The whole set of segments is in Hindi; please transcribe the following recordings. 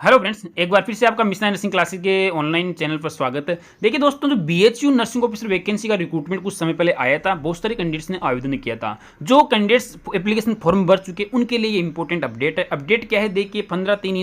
हेलो फ्रेंड्स, एक बार फिर से आपका मिशन नर्सिंग क्लासेस के ऑनलाइन चैनल पर स्वागत है। देखिए दोस्तों, जो बीएचयू नर्सिंग ऑफिसर वैकेंसी का रिक्रूटमेंट कुछ समय पहले आया था, बहुत सारे कैंडिडेट्स ने आवेदन किया था। जो कैंडिडेट्स एप्लीकेशन फॉर्म भर चुके उनके लिए ये इंपॉर्टेंट अपडेट है। अपडेट क्या है, देखिए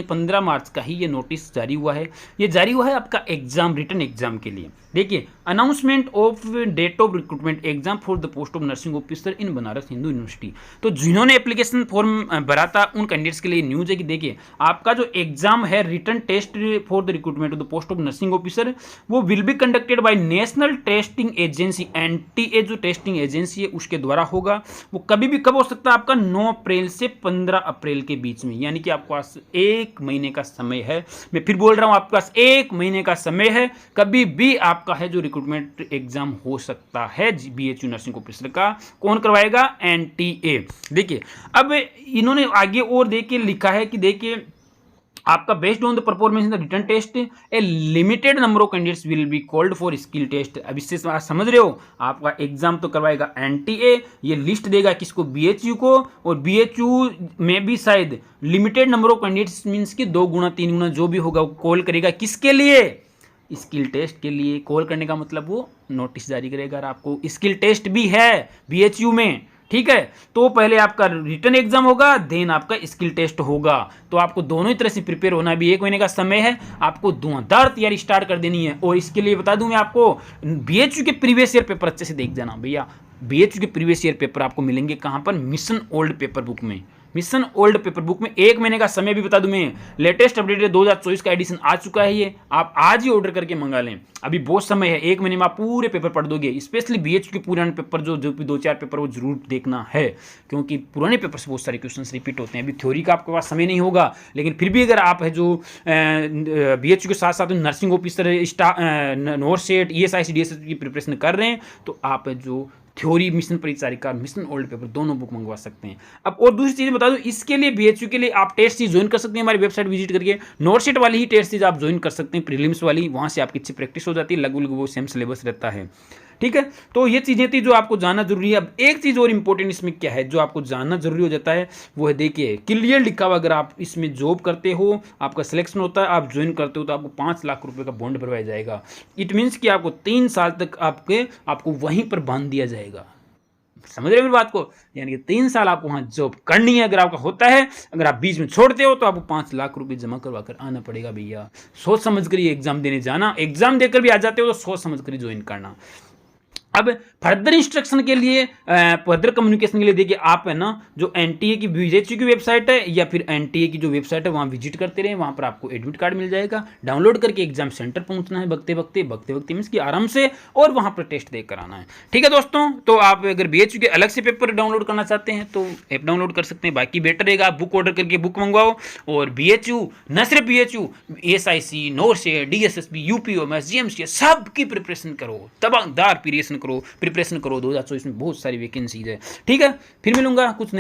15 मार्च का ही ये नोटिस जारी हुआ है। ये जारी हुआ है आपका एग्जाम, रिटन एग्जाम के लिए। देखिए, announcement of date of recruitment exam for the post of nursing officer in Banaras Hindu university. तो जिन्होंने एप्लीकेशन फॉर्म भरा था उन कैंडिडेट्स के लिए न्यूज है कि देखिए, आपका जो एग्जाम है written test for the recruitment of the post of nursing officer, वो will be conducted by national testing agency, NTA जो टेस्टिंग एजेंसी है उसके द्वारा होगा। वो कभी भी कब हो सकता है, आपका 9 अप्रैल से 15 अप्रैल के बीच में, यानी कि आपके पास 1 महीने का समय है। मैं फिर बोल रहा हूं, आपके पास 1 महीने का समय है। कभी भी आपका है जो रिक्रूटमेंट एग्जाम हो सकता है बीएचयू नर्सिंग ऑफिसर का। कौन करवाएगा? एनटीए। देखिए, अब इन्होंने आगे और देखिए लिखा है कि देखिए, आपका based on the performance in the written test a limited number of candidates will be called for skill test. अब इससे समझ रहे हो, आपका एग्जाम तो करवाएगा एनटीए, ये लिस्ट देगा किसको? बीएचयू को। और बीएचयू में भी शायद limited number of candidates means कि 2 गुना 3 गुना जो भी होगा वो कॉल करेगा। किसके लिए? स्किल टेस्ट के लिए। कॉल करने का मतलब वो नोटिस जारी करेगा। अगर आपको स्किल टेस्ट भी है बीएचयू में, ठीक है, तो पहले आपका रिटन एग्जाम होगा, देन आपका स्किल टेस्ट होगा। तो आपको दोनों ही तरह से प्रिपेयर होना है। अभी 1 महीने का समय है, आपको धुआंधार तैयारी स्टार्ट कर देनी है। और इसके लिए बता दूं मैं आपको, बीएचयू के प्रीवियस ईयर पेपर अच्छे से देख जाना भैया। बीएचयू के प्रीवियस ईयर पेपर आपको मिलेंगे कहां पर? मिशन ओल्ड पेपर बुक में। मिशन ओल्ड पेपर बुक में 1 महीने का समय भी बता दूं मैं। लेटेस्ट अपडेट 2024 का एडिशन आ चुका है, ये आप आज ही ऑर्डर करके मंगा लें। अभी बहुत समय है, 1 महीने में आप पूरे पेपर पढ़ दोगे। स्पेशली बीएचयू के पुराने पेपर जो 2-4 पेपर वो जरूर देखना है, क्योंकि पुराने पेपर से बहुत सारे क्वेश्चन रिपीट होते हैं। अभी थ्योरी का आपके पास समय नहीं होगा, लेकिन फिर भी अगर आप है जो बीएचयू के साथ साथ nursing officer, NORCET, ESIC, DSS की प्रिपरेशन कर रहे हैं, तो आप है जो थ्योरी मिशन परिचारिका, मिशन ओल्ड पेपर दोनों बुक मंगवा सकते हैं। अब और दूसरी चीज बता दूं, इसके लिए बीएचयू के लिए आप टेस्ट सीरीज ज्वाइन कर सकते हैं हमारी वेबसाइट विजिट करके। नोरसेट वाली ही टेस्ट सीरीज आप ज्वाइन कर सकते हैं, प्रीलिम्स वाली, वहां से आपकी अच्छी प्रैक्टिस हो जाती है। लगभग वो सेम सिलेबस रहता है, ठीक है। तो ये चीजें थी जो आपको जानना जरूरी है। अब एक चीज और इंपॉर्टेंट इसमें क्या है जो आपको जानना जरूरी हो जाता है, वो है देखिए, क्लियर लिखा हुआ, अगर आप इसमें जॉब करते हो, आपका सिलेक्शन होता है, आप ज्वाइन करते हो, तो आपको 5 लाख रुपए का बॉन्ड भरवाया जाएगा। इट मीन्स कि आपको 3 साल तक आपको वहीं पर बांध दिया जाएगा। समझ रहे हो मेरी बात को? यानी कि 3 साल आपको वहां जॉब करनी है। अगर आपका होता है, अगर आप बीच में छोड़ते हो, तो आपको 5 लाख रुपए जमा करवा कर आना पड़ेगा भैया। सोच समझ कर ये एग्जाम देने जाना। एग्जाम देकर भी आ जाते हो तो सोच समझ कर ज्वाइन करना। अब फर्दर इंस्ट्रक्शन के लिए, फर्दर कम्युनिकेशन के लिए देखिए, आप है ना जो एनटीए की बीएचयू की वेबसाइट है या फिर एनटीए की जो वेबसाइट है वहां विजिट करते रहे। वहां पर आपको एडमिट कार्ड मिल जाएगा, डाउनलोड करके एग्जाम सेंटर पहुंचना है बगते वक्ते मींस कि आराम से, और वहां पर टेस्ट देकर आना है। ठीक है दोस्तों, तो आप अगर बीएचयू के अलग से पेपर डाउनलोड करना चाहते हैं तो ऐप डाउनलोड कर सकते हैं। बाकी बेटर रहेगा आप बुक ऑर्डर करके बुक मंगवाओ। और बीएचयू, न सिर्फ BHU, SIC, NORCET, DSSB, UPO, GMC, सबकी प्रिपरेशन करो, तबाहदार प्रिपरेशन करो। 2024 में बहुत सारी वैकेंसीज है। ठीक है, फिर मिलूंगा कुछ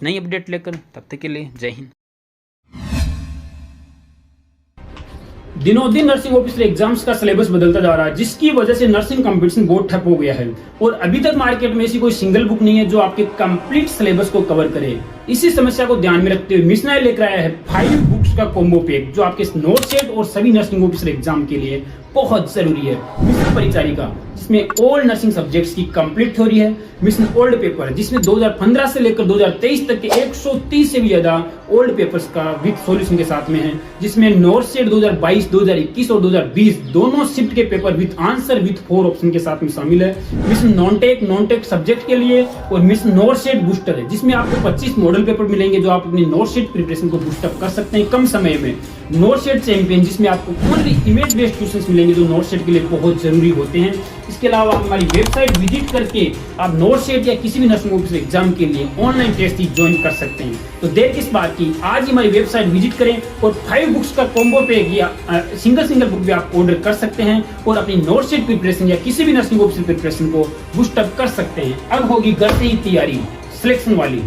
नई अपडेट लेकर। तब तक के लिए जय हिंद। दिनों दिन नर्सिंग ऑफिसर एग्जाम्स का सिलेबस बदलता जा रहा है, जिसकी वजह से नर्सिंग कंपटीशन बहुत ठप हो गया है। और अभी तक मार्केट में ऐसी कोई सिंगल बुक नहीं है जो आपके कंप्लीट सिलेबस को कवर करे। इसी समस्या को ध्यान में रखते हुए मिशन लेकर आया है 5 बुक्स का कॉम्बो पैक, जो आपके नोरसेट और सभी नर्सिंग ऑफिसर एग्जाम के लिए बहुत जरूरी है। मिशन परिचारिका, जिसमें ऑल नर्सिंग सब्जेक्ट्स की कंप्लीट थ्योरी है। मिशन ओल्ड पेपर, जिसमें 2015 से लेकर 2023 तक के 130 से भी ज्यादा ओल्ड पेपर्स का विद सॉल्यूशन के साथ में है, जिसमें नोरसेट 2022, 2021 और 2020 दोनों शिफ्ट के paper with answer with 4 option के साथ में शामिल है। मिशन नॉन टेक सब्जेक्ट के लिए, और मिशन नोरसेट बूस्टर है, जिसमें आपको 25 मॉडल पेपर मिलेंगे जो आप अपनी नोरसेट प्रिपरेशन को बूस्टअप कर सकते हैं कम समय में। नोरसेट चैंपियन, जिसमें आपको ओनली इमेज बेस्ड क्वेश्चंस मिलेंगे जो नोरसेट के लिए बहुत जरूरी होते हैं। इसके अलावा आप हमारी वेबसाइट विजिट करके आप नोरसेट या किसी भी नर्सिंग ऑफिसर एग्जाम के लिए ऑनलाइन टेस्ट ज्वाइन कर सकते हैं। तो देर किस बात की, आज ही हमारी वेबसाइट विजिट करें और 5 बुक्स का कॉम्बो पैक या सिंगल बुक भी आप ऑर्डर कर सकते हैं और अपनी नोरसेट प्रिपरेशन या किसी भी नर्सिंग ऑफिसर प्रिपरेशन को बूस्टअप कर सकते हैं। अब होगी घर से ही तैयारी सिलेक्शन वाली।